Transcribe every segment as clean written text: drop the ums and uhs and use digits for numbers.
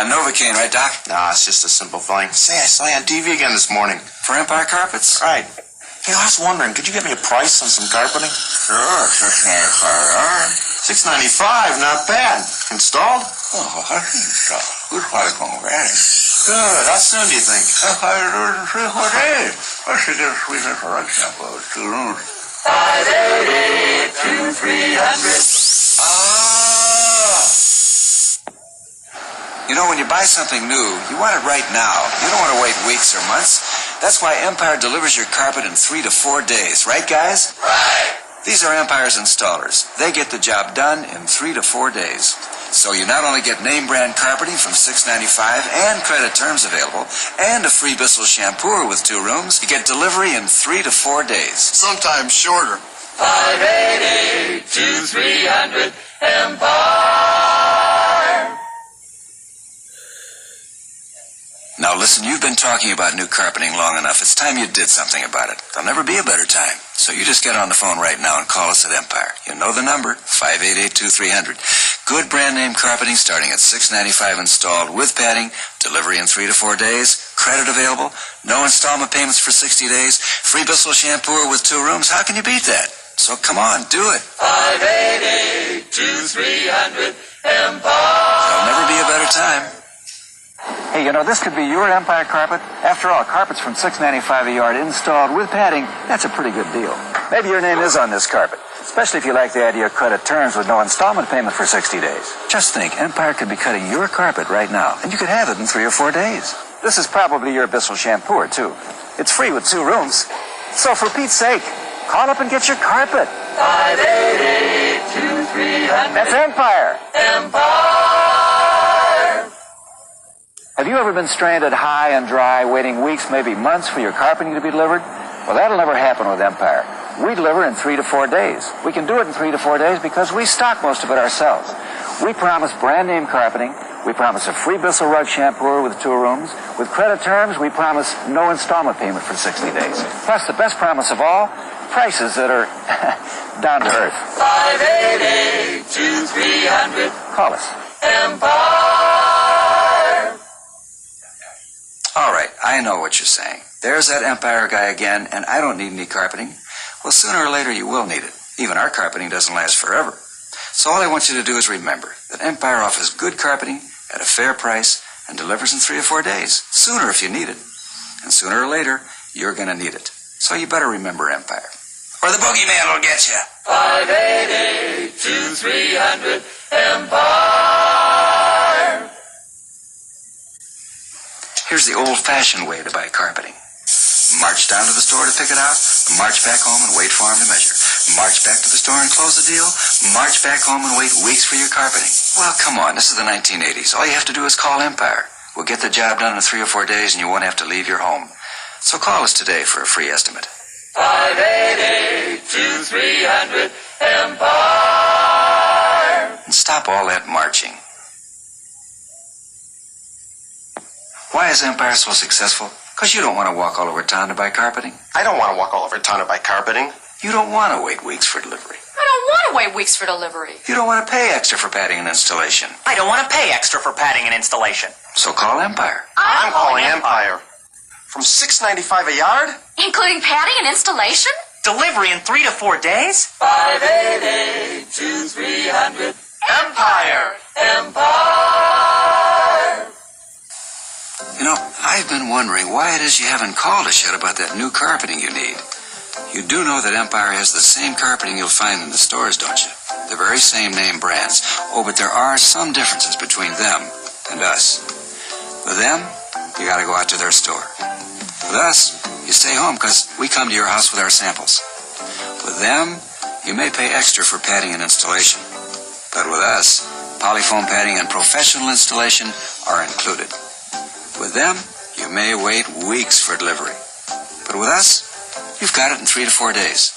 Novocaine, right, Doc? Nah, it's just a simple thing. Say, I saw you on TV again this morning. For Empire Carpets? Right. Hey, I was wondering, could you get me a price on some carpeting? Sure, $6.95, not bad. Installed? Oh, I think so. Good quality already. Good. How soon do you think? If I do it in 3 or 4 days. I should get a sweetener for example, 2 rooms. 588-2300. You know, when you buy something new, you want it right now. You don't want to wait weeks or months. That's why Empire delivers your carpet in 3 to 4 days. Right, guys? Right. These are Empire's installers. They get the job done in 3 to 4 days. So you not only get name brand carpeting from $6.95 and credit terms available, and a free Bissell shampoo with 2 rooms, you get delivery in 3 to 4 days. Sometimes shorter. 588-2300 Empire. Now listen, you've been talking about new carpeting long enough. It's time you did something about it. There'll never be a better time. So you just get on the phone right now and call us at Empire. You know the number, 588-2300. Good brand name carpeting starting at $6.95 installed with padding, delivery in 3 to 4 days, credit available, no installment payments for 60 days, free Bissell shampoo with 2 rooms. How can you beat that? So come on, do it. 588-2300 Empire. There'll never be a better time. Hey, you know, this could be your Empire carpet. After all, carpets from $6.95 a yard installed with padding, that's a pretty good deal. Maybe your name is on this carpet, especially if you like the idea of credit terms with no installment payment for 60 days. Just think, Empire could be cutting your carpet right now, and you could have it in 3 or 4 days. This is probably your Bissell shampoo, too. It's free with 2 rooms. So for Pete's sake, call up and get your carpet. 588-2300. That's Empire. Empire. Have you ever been stranded high and dry, waiting weeks, maybe months for your carpeting to be delivered? Well, that'll never happen with Empire. We deliver in 3 to 4 days. We can do it in 3 to 4 days because we stock most of it ourselves. We promise brand name carpeting. We promise a free Bissell rug shampooer with 2 rooms. With credit terms, we promise no installment payment for 60 days. Plus, the best promise of all, prices that are down to earth. 588-2300. Call us. Empire. All right, I know what you're saying. There's that Empire guy again, and I don't need any carpeting. Well, sooner or later you will need it. Even our carpeting doesn't last forever. So all I want you to do is remember that Empire offers good carpeting at a fair price and delivers in 3 or 4 days. Sooner if you need it. And sooner or later, you're going to need it. So you better remember Empire. Or the boogeyman will get you. 588-2300 Empire. Here's the old-fashioned way to buy carpeting. March down to the store to pick it out, march back home and wait for him to measure. March back to the store and close the deal, march back home and wait weeks for your carpeting. Well, come on, this is the 1980s. All you have to do is call Empire. We'll get the job done in 3 or 4 days and you won't have to leave your home. So call us today for a free estimate. 588-2300 Empire. And stop all that marching. Why is Empire so successful? Because you don't want to walk all over town to buy carpeting. I don't want to walk all over town to buy carpeting. You don't want to wait weeks for delivery. I don't want to wait weeks for delivery. You don't want to pay extra for padding and installation. I don't want to pay extra for padding and installation. So call Empire. I'm calling Empire. From $6.95 a yard? Including padding and installation? Delivery in 3 to 4 days? 588-2300 Empire! Empire! You know, I've been wondering why it is you haven't called us yet about that new carpeting you need. You do know that Empire has the same carpeting you'll find in the stores, don't you? The very same name brands. Oh, but there are some differences between them and us. With them, you gotta go out to their store. With us, you stay home because we come to your house with our samples. With them, you may pay extra for padding and installation. But with us, polyfoam padding and professional installation are included. With them, you may wait weeks for delivery. But with us, you've got it in 3 to 4 days.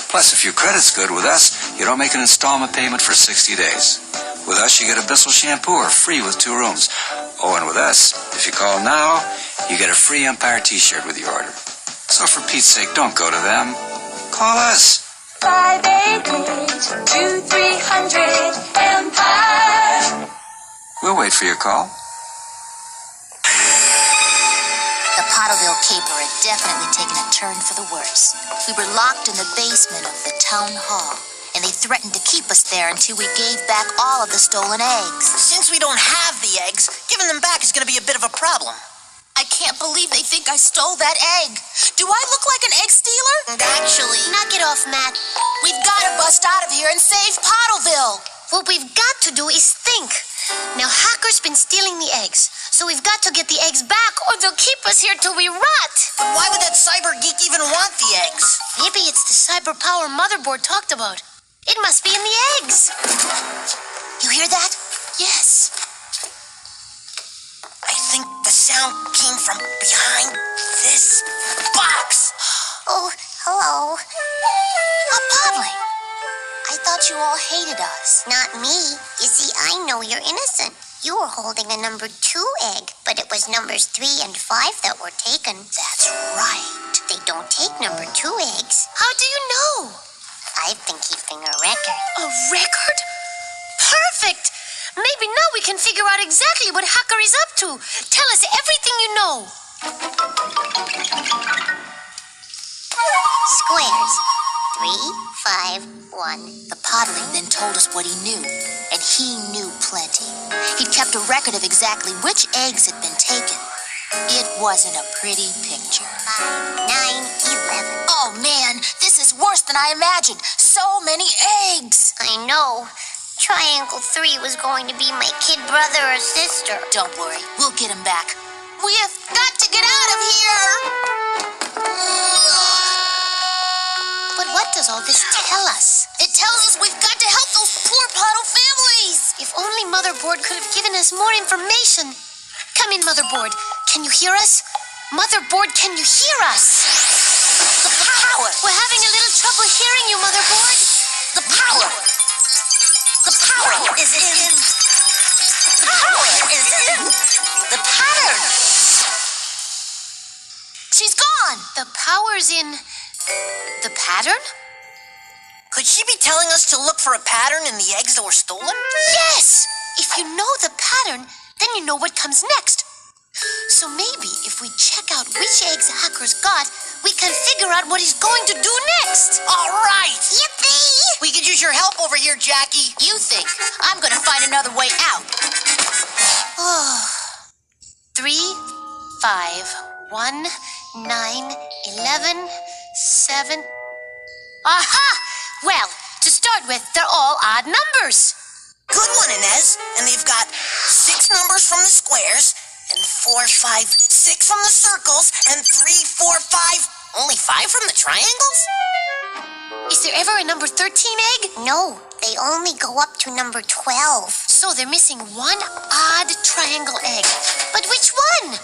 Plus, if your credit's good with us, you don't make an installment payment for 60 days. With us, you get a Bissell shampooer free with 2 rooms. Oh, and with us, if you call now, you get a free Empire t-shirt with your order. So for Pete's sake, don't go to them. Call us. 588-2300 Empire. We'll wait for your call. caper had definitely taken a turn for the worse. We were locked in the basement of the town hall, and they threatened to keep us there until we gave back all of the stolen eggs. Since we don't have the eggs, giving them back is going to be a bit of a problem. I can't believe they think I stole that egg. Do I look like an egg stealer? Actually, Knock it off, Matt. We've got to bust out of here and save Pottleville. What we've got to do is think. Now, Hacker's been stealing the eggs, so we've got to get the eggs back or they'll keep us here till we rot. but why would that cyber geek even want the eggs? Maybe it's the cyber power motherboard talked about. It must be in the eggs. You hear that? Yes. I think the sound came from behind this box. Oh, hello. Podling. I thought you all hated us. Not me. You see, I know you're innocent. You were holding a number 2 egg, but it was numbers 3 and 5 that were taken. That's right. They don't take number 2 eggs. How do you know? I've been keeping a record. A record? Perfect. Maybe now we can figure out exactly what Hacker is up to. Tell us everything you know. Squares. 3, 5, 1. The Podling then told us what he knew, and he knew plenty. He kept a record of exactly which eggs had been taken. It wasn't a pretty picture. 5, 9, 11. Oh man, this is worse than I imagined. So many eggs. I know. Triangle 3 was going to be my kid brother or sister. Don't worry, we'll get him back. We have got to get out of here. But what does all this tell us? It tells us we've got to help those poor Pottle families. If only Motherboard could have given us more information. Come in, Motherboard. Can you hear us? Motherboard, can you hear us? The power. We're having a little trouble hearing you, Motherboard. The power. The power is in. The power is in the pattern. She's gone. The power's in the pattern? Could she be telling us to look for a pattern in the eggs that were stolen? Yes! If you know the pattern, then you know what comes next. So maybe if we check out which eggs Hacker's got, we can figure out what he's going to do next. All right. Yippee! We could use your help over here, Jackie. You think I'm going to find another way out? Oh. 3, 5, 1, 9, 11, 7. Aha! Well, to start with, they're all odd numbers. Good one, Inez. And they've got 6 numbers from the squares, and 4, 5, 6 from the circles, and 3, 4, 5. Only 5 from the triangles? Is there ever a number 13 egg? No, they only go up to number 12. So they're missing one odd triangle egg. But which one?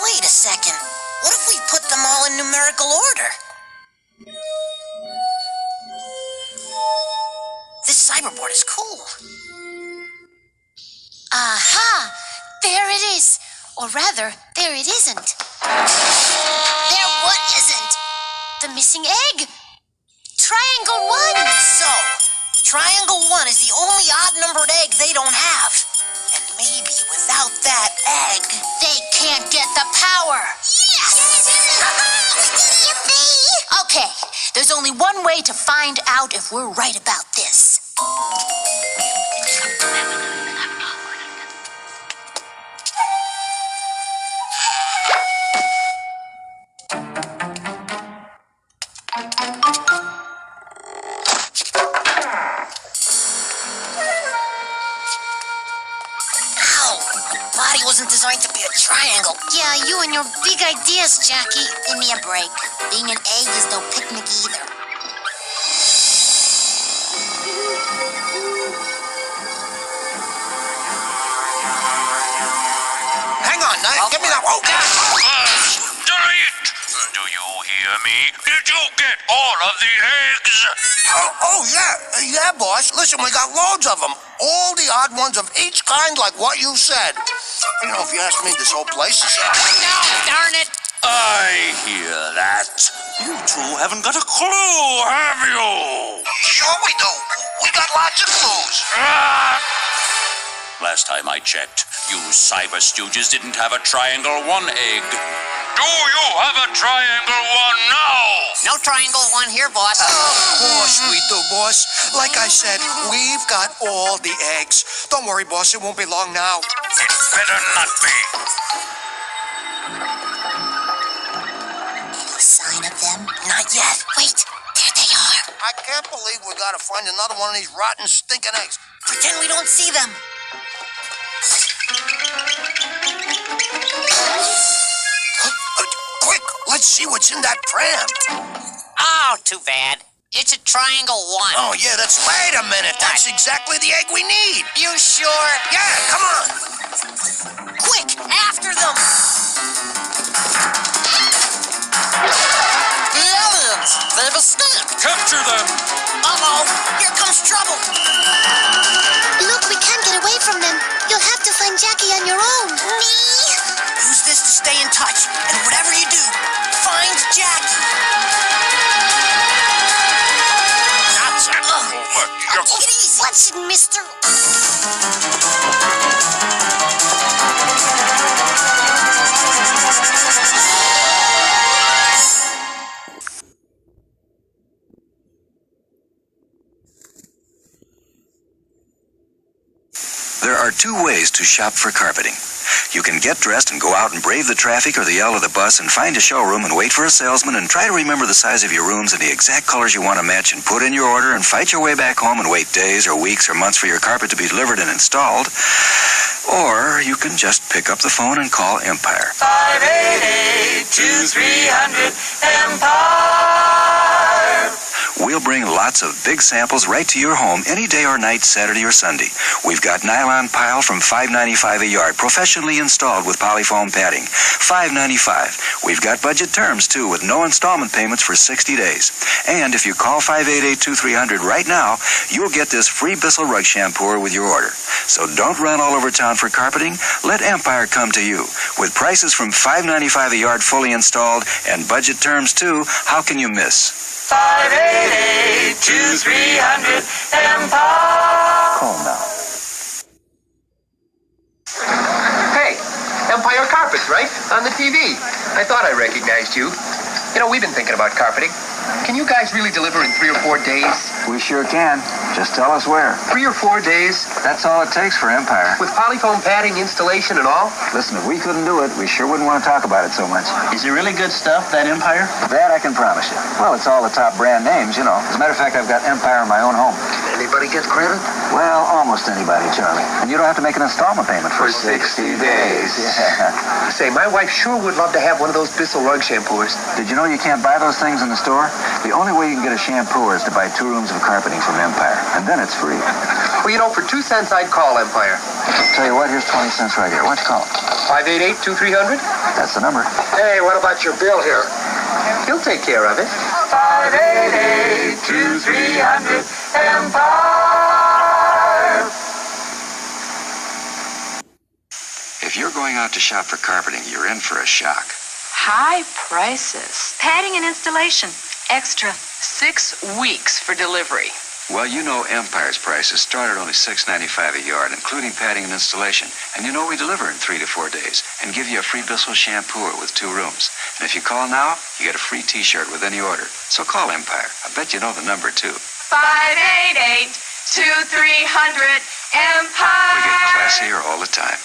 Wait a second. What if we put them all in numerical order? This cyberboard is cool. Aha! There it is. Or rather, there it isn't. There what isn't? The missing egg. Triangle 1. So, triangle 1 is the only odd-numbered egg they don't have. And maybe without that egg... They can't get the power. Yes! Yippee! Okay, there's only one way to find out if we're right about this. Wasn't designed to be a triangle. Yeah, you and your big ideas, Jackie. Give me a break. Being an egg is no picnic either. Hang on, give me that. Oh, Delete! Do you hear me? Did you get all of the eggs? yeah, boss. Listen, we got loads of them. All the odd ones of each kind, like what you said. You know, if you ask me, this whole place is... No, darn it! I hear that. You two haven't got a clue, have you? Sure we do. We got lots of clues. Last time I checked, you cyber stooges didn't have a triangle 1 egg. Do you have a triangle one now? No triangle one here, boss. Of course we do, boss. Like I said, we've got all the eggs. Don't worry, boss. It won't be long now. It better not be. Sign of them? Not yet. Wait, there they are. I can't believe we gotta find another one of these rotten, stinking eggs. Pretend we don't see them. Quick, let's see what's in that pram. Oh, too bad. It's a triangle one. Oh, yeah, wait a minute. That's exactly the egg we need. You sure? Yeah, come on. Quick, after them! The aliens! They've escaped! Capture them. Uh-oh! Here comes trouble! Look, we can't get away from them. You'll have to find Jackie on your own. Me? Use this to stay in touch, and whatever you do, find Jackie! Gotcha. Take it easy! What's it, mister? There are two ways to shop for carpeting. You can get dressed and go out and brave the traffic or the yell of the bus and find a showroom and wait for a salesman and try to remember the size of your rooms and the exact colors you want to match and put in your order and fight your way back home and wait days or weeks or months for your carpet to be delivered and installed. Or you can just pick up the phone and call Empire. 588-2300-EMPIRE. We'll bring lots of big samples right to your home any day or night, Saturday or Sunday. We've got nylon pile from $5.95 a yard, professionally installed with polyfoam padding. $5.95. We've got budget terms, too, with no installment payments for 60 days. And if you call 588-2300 right now, you'll get this free Bissell rug shampooer with your order. So don't run all over town for carpeting. Let Empire come to you. With prices from $5.95 a yard fully installed and budget terms, too, how can you miss? 588-2300-EMPIRE. Call now. Hey, Empire Carpets, right? On the TV. I thought I recognized you. You know, we've been thinking about carpeting. Can you guys really deliver in 3 or 4 days? We sure can. Just tell us where. 3 or 4 days? That's all it takes for Empire. With polyfoam padding, installation, and all? Listen, if we couldn't do it, we sure wouldn't want to talk about it so much. Is it really good stuff, that Empire? That I can promise you. Well, it's all the top brand names, you know. As a matter of fact, I've got Empire in my own home. Anybody get credit? Well, almost anybody, Charlie. And you don't have to make an installment payment for 60 days. Yeah. Say, my wife sure would love to have one of those Bissell rug shampoos. Did you know you can't buy those things in the store? The only way you can get a shampooer is to buy 2 rooms of carpeting from Empire. And then it's free. Well, you know, for 2 cents, I'd call Empire. Tell you what, here's 20 cents right here. Why don't you call? 588-2300? That's the number. Hey, what about your bill here? He'll take care of it. 588-2300-EMPIRE. If you're going out to shop for carpeting, you're in for a shock. High prices. Padding and installation. Extra 6 weeks for delivery. Well, you know Empire's prices start at only $6.95 a yard, including padding and installation. And you know we deliver in 3 to 4 days and give you a free Bissell shampooer with 2 rooms. And if you call now, you get a free T-shirt with any order. So call Empire. I bet you know the number, too. 588-2300-EMPIRE. We get classier all the time.